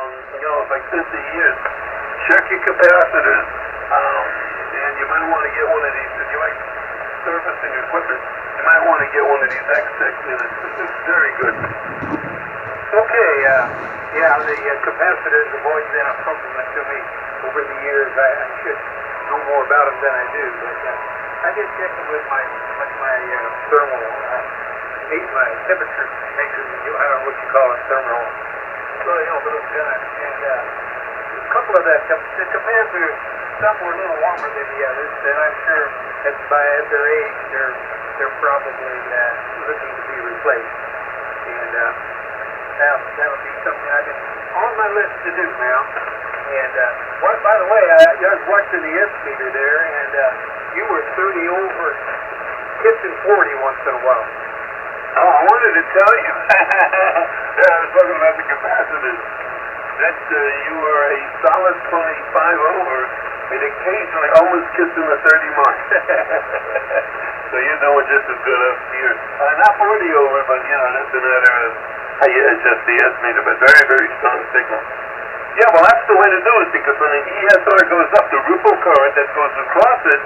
like 50 years. Check your capacitors, and you might want to get one of these. If you like servicing equipment, you might want to get one of these X6 units. It's very good. Okay, the capacitors have always been a compliment to me over the years. I should know more about them than I do, but I did check them with my thermal, my temperature measure. I don't know what you call it, thermal. Little gun, and a couple of the capacitors, some were a little warmer than the others, and I'm sure at their age, they're probably looking to be replaced. And that would be something I've been on my list to do now. And by the way, I was watching the S meter there, and you were 30 over, hitting 40 once in a while. Oh, I wanted to tell you. I was talking about the capacitors. That you were a solid 25 over, and occasionally almost kissing the 30 mark. So you're doing just as good up here. Not 40 over, but that's a matter of how you adjust the S meter, but very, very strong signal. Yeah, well, that's the way to do it, because when the ESR goes up, the ripple current that goes across it,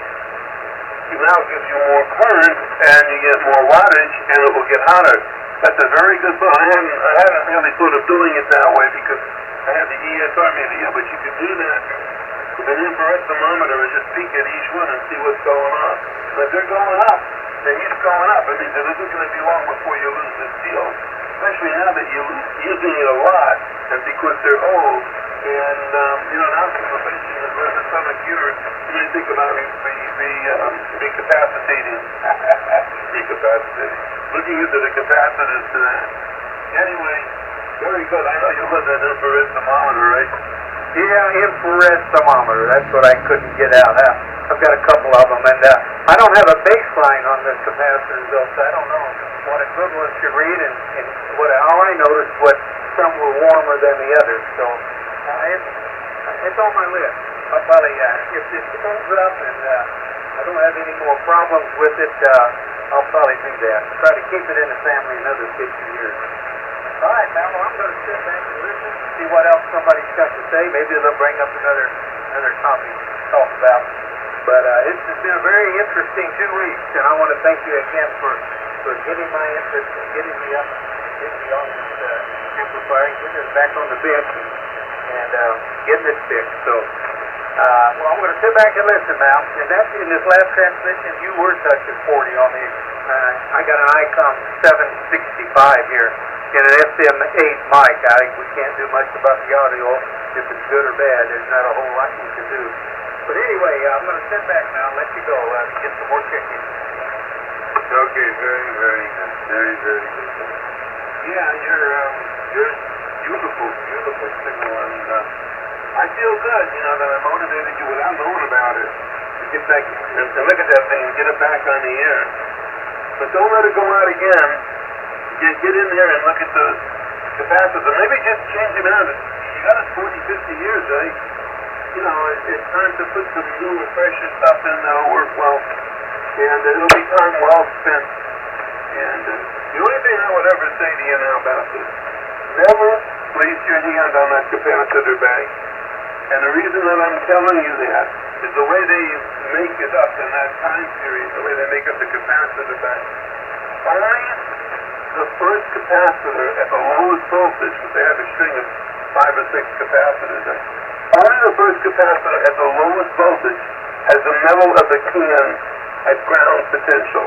it now gives you more current, and you get more wattage, and it will get hotter. That's a very good thought. I hadn't really thought of doing it that way, because I had the ESR meter. Yeah, but you could do that with an infrared thermometer and just peek at each one and see what's going on. And if they're going up, the heat's going up. It means it isn't going to be long before you lose this field, especially now that you're using it a lot, and because they're old. And, now since we're facing the stomach here, you may think about recapacitating. Recapacitating. Looking into the capacitors today. Anyway, very good. I know you love that infrared thermometer, right? Yeah, infrared thermometer. That's what I couldn't get out. I've got a couple of them, and I don't have a baseline on the capacitors, though, so I don't know what equivalent should read, and all I noticed was some were warmer than the others, so it's on my list. I'll probably, if it holds up and I don't have any more problems with it, I'll probably do that. Try to keep it in the family another 50 years. All right, now, well, I'm going to sit back and listen, see what else somebody's got to say. Maybe they'll bring up another topic to talk about. But it's been a very interesting 2 weeks, and I want to thank you again for getting my interest and getting me up, getting me on this amplifier, getting us back on the bench, and getting it fixed. So, well, I'm going to sit back and listen now. And that's in this last transmission, you were touching 40 on the. I got an ICOM 765 here in an SM8 mic. We can't do much about the audio. If it's good or bad, there's not a whole lot you can do. But anyway, I'm going to sit back now and let you go get some more chicken. Okay, very, very good. Very, very good. Yeah, you're beautiful signal, and I feel good, that I motivated you without knowing about it to get back and look at that thing and get it back on the air. But don't let it go out again. Get in there and look at the capacitors. Maybe just change them out. You got us 40, 50 years, right? It's time to put some new and fresher stuff in that'll work well. And it'll be time well spent. And the only thing I would ever say to you now about this, never place your hand on that capacitor bank. And the reason that I'm telling you that is the way they make it up in that time period, the way they make up the capacitor bank. Only the first capacitor at the lowest voltage, because they have a string of 5 or 6 capacitors in, only the first capacitor at the lowest voltage has the metal of the can at ground potential.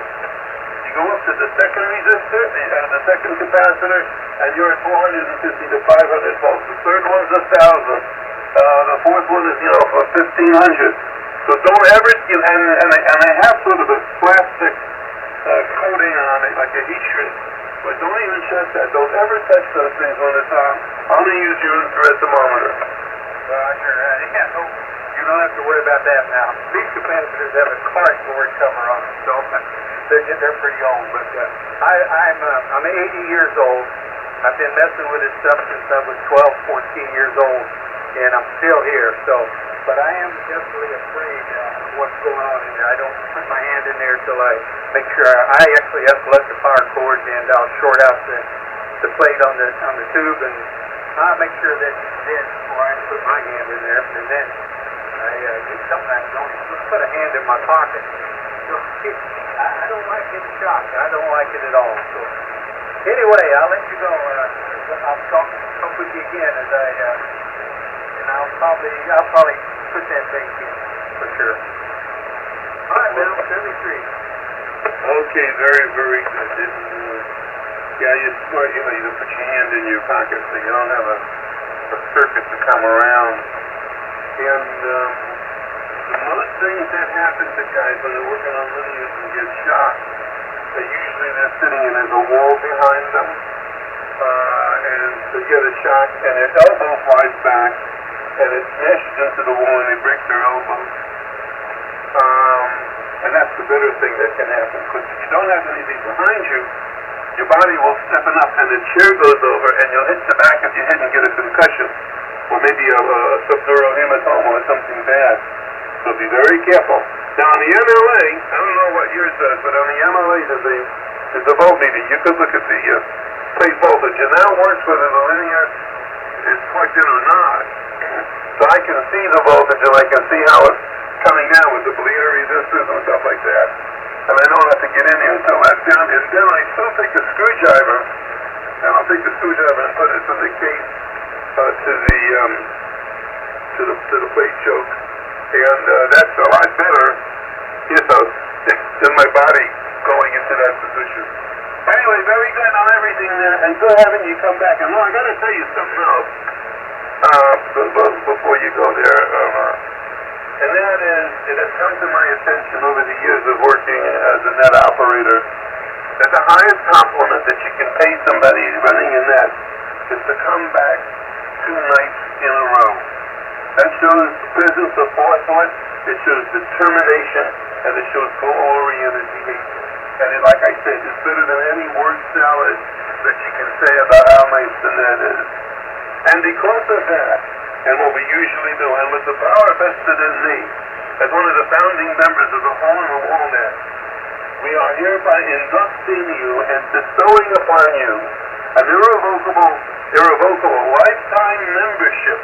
You go up to the second resistor, the second capacitor, and you're at 450 to 500 volts. The third one's 1,000. The fourth one is, for 1,500. So don't ever, and they have sort of a plastic coating on it, like a heat shrink. But don't even check that. Don't ever touch those things when it's on. Only use your infrared thermometer. Roger. No, you don't have to worry about that now. These capacitors have a cardboard cover on them, so they're pretty old. But I'm 80 years old. I've been messing with this stuff since I was 12, 14 years old, and I'm still here. So, but I am definitely afraid of what's going on in there. I don't put my hand in there until I make sure. I actually have to let the power cord, and I'll short out the plate on the tube and I'll make sure that it's in before I put my hand in there, and then sometimes don't put a hand in my pocket. So I don't like getting shocked. I don't like it at all. So anyway, I'll let you go. I'll talk with you again as and I'll probably put that thing in for sure. All right, Bill, 73. Okay, very, very good. Yeah, you're smart. You know, you don't put your hand in your pocket so you don't have a circuit to come around. And most things that happen to guys when they're working on linears and get shocked, usually they're sitting and there's a wall behind them, and they get a shock and their elbow flies back and it smashes into the wall and they break their elbow. And that's the better thing that can happen, because if you don't have anything behind you, your body will stiffen up and the chair goes over and you'll hit the back of your head and get a concussion, or maybe a subdural hematoma or something bad. So be very careful. Now on the MLA, I don't know what yours does, but on the MLA there's a voltmeter. You could look at the plate voltage, and that works whether the linear is plugged in or not. So I can see the voltage and I can see how it's coming down with the bleeder resistors and stuff like that. And I don't have to get in there until that's down. And then I still take the screwdriver, and I'll take the screwdriver and put it to the case, to the plate choke. And that's a lot better, than my body going into that position. Anyway, very good on everything there, and good having you come back. And I got to tell you something else before you go there. And that is, it has come to my attention over the years of working as a net operator that the highest compliment that you can pay somebody running a net is to come back 2 nights in a row. That shows presence of forethought, it shows determination, and it shows goal-oriented behavior. And it, like I said, it's better than any word salad that you can say about how nice the net is. And because of that, and what we usually do, and with the power vested in me, as one of the founding members of the Hole-in-the-Wall Net, we are hereby inducting you and bestowing upon you an irrevocable lifetime membership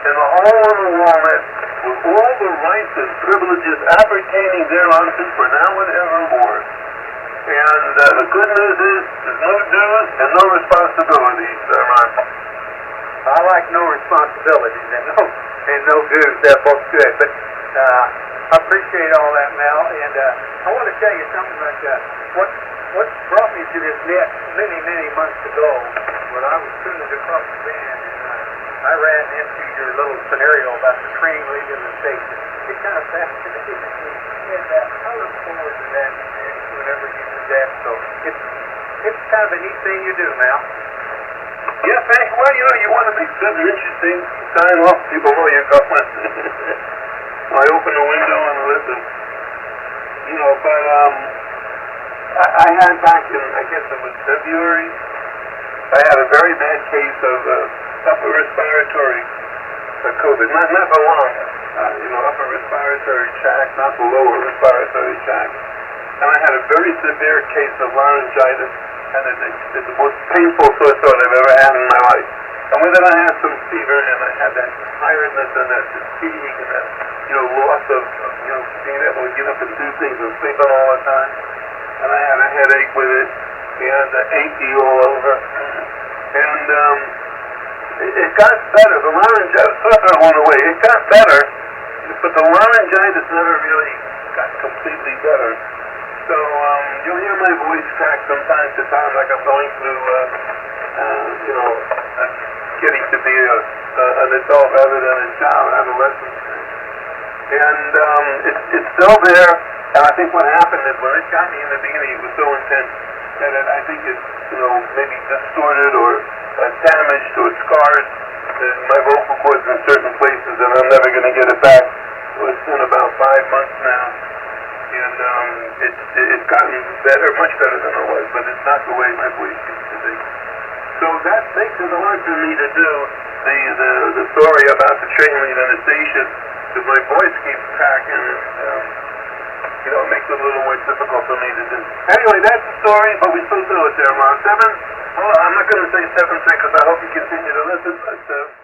in the Hole-in-the-Wall Net with all the rights and privileges appertaining thereunto for now and evermore. And the good news is there's no dues and no responsibilities, Ron. I like no responsibilities and no dues. They're both good. But I appreciate all that, Mel. And I want to tell you something about what brought me to this net many, many months ago when I was tuning across the band. And I ran into your little scenario about the train leaving the station. It kind of fascinated me. And I look forward to that whenever you do that. So it's kind of a neat thing you do, Mel. Yeah, thanks. Well, you want to make something interesting, sign off, people know you're going. I open the window and listen. But I had back in, I guess it was February, I had a very bad case of upper respiratory COVID. Not the lung, upper respiratory tract, not the lower respiratory tract. And I had a very severe case of laryngitis. And it's the most painful sore throat I've ever had in my life. And with it I had some fever, and I had that tiredness and that fatigue and that, loss of being able to get up and do things and sleeping all the time. And I had a headache with it, and achy all over. And it got better. The laryngitis sore throat went away. It got better, but the laryngitis never really got completely better. So you'll hear my voice crack from time to time, like I'm going through, getting to be an adult rather than a child, adolescent. And it's still there. And I think what happened is when it got me in the beginning, it was so intense that I think it, maybe distorted or damaged or scarred my vocal cords in certain places, and I'm never going to get it back. It's been about 5 months now. And it's gotten better, much better than it was, but it's not the way my voice used to be. So that makes it hard for me to do the story about the train leaving the station, because my voice keeps cracking. You know, it makes it a little more difficult for me to do. Anyway, that's the story, but we still do it there, Ron. Well, I'm not going to say 7 seconds. I hope you continue to listen, but...